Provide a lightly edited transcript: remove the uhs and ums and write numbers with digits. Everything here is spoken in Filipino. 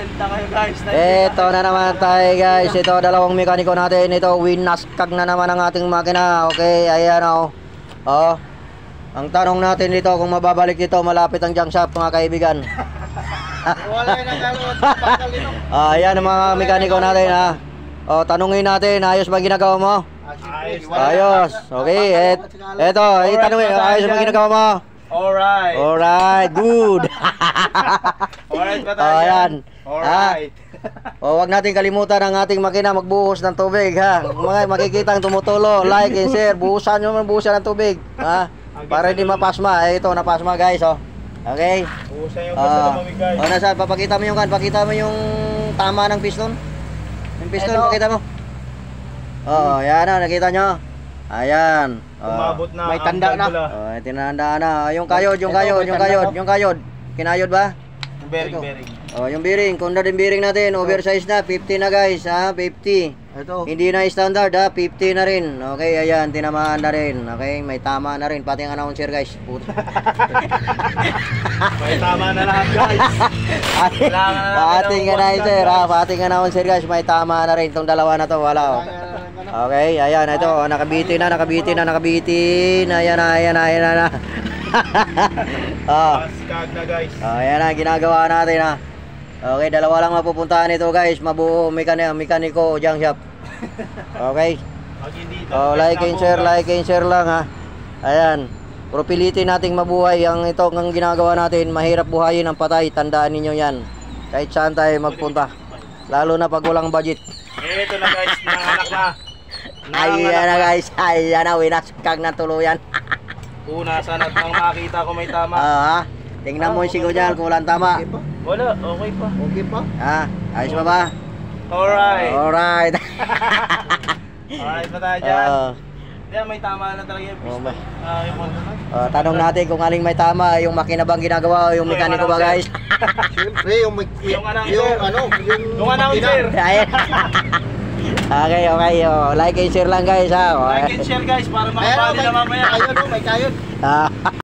Send na kayo guys. Ito na naman tayo guys. Ito dalawang mekaniko natin. Ito winaskag na naman ang ating makina. Okay, ayan o. Oh. Ang tanong natin dito kung mababalik dito, malapit ang junk shop mga kaibigan. Wala na galot. Ayan ang mga mekaniko natin ha. O, tanungin natin, ayos ba ginagawa mo? Ayos. Okay, eto, itanungin, ayos ba ginagawa mo? Alright. Alright, good. Alright ba tayo? Ayan. Alright. O, wag natin kalimutan ang ating makina magbuhos ng tubig ha. Mga makikita ang tumutulo, like and share, buhusan nyo man buhusan ng tubig ha. Para hindi mapasma. Ito, napasma guys oh. Okay. Buhusan yung basta lumamig guys. O, nasa, papakita mo yung pakita mo yung tama ng piston. Yung piston, pakita mo. Oo, yan na, nakita nyo. Ayan. Umabot na. May tanda na. Oh, tinanda na. Yung kayod. Kinayod ba? Bearing. Oh, yung bearing, kung na din bearing natin, oversize na, 50 na guys, ha, 50. Ito. Hindi na standard, ha, 50 na rin. Okay, ayan, tinamaan na rin. Okay, may tama na rin, pati ang announcer guys. Puta. May tama na lahat guys. Pating announcer, ha, pating announcer guys, may tama na rin. Itong dalawa na to, wala, oh. Okay, ayan, ito, nakabitin na. Ayan na. Oh. Paskag na guys. Oh, ayan na, ginagawa natin ha. Okay, dalawa lang mapupuntahan ito guys. Mabuo mekaniko junk shop. Okay. Oh, like and share lang ha. Ayan. Pero pilitin nating mabuhay ang ito ang ginagawa natin. Mahirap buhayin ang patay. Tandaan ninyo yan. Kahit saan tayo magpunta. Lalo na pag walang budget. Ito na guys, nanganak na. Ayan na guys. Ayan na, winaskag na tuluyan. Una, sana nang makita ko may tama. Tingnan mo yung sigaw dyan kung walang tama. Wala, okay pa. Okay pa? Ayos pa ba? Alright. Alright. Alright ba tayo dyan? Yan, may tama na talaga yung piston. Tanong natin kung aling may tama, yung makina bang ginagawa o yung mekaniko ba guys? Siyempre, yung announcer. Ayan. Okay. Like and share lang guys ha. Like and share guys para makapali na mamaya. May kayod.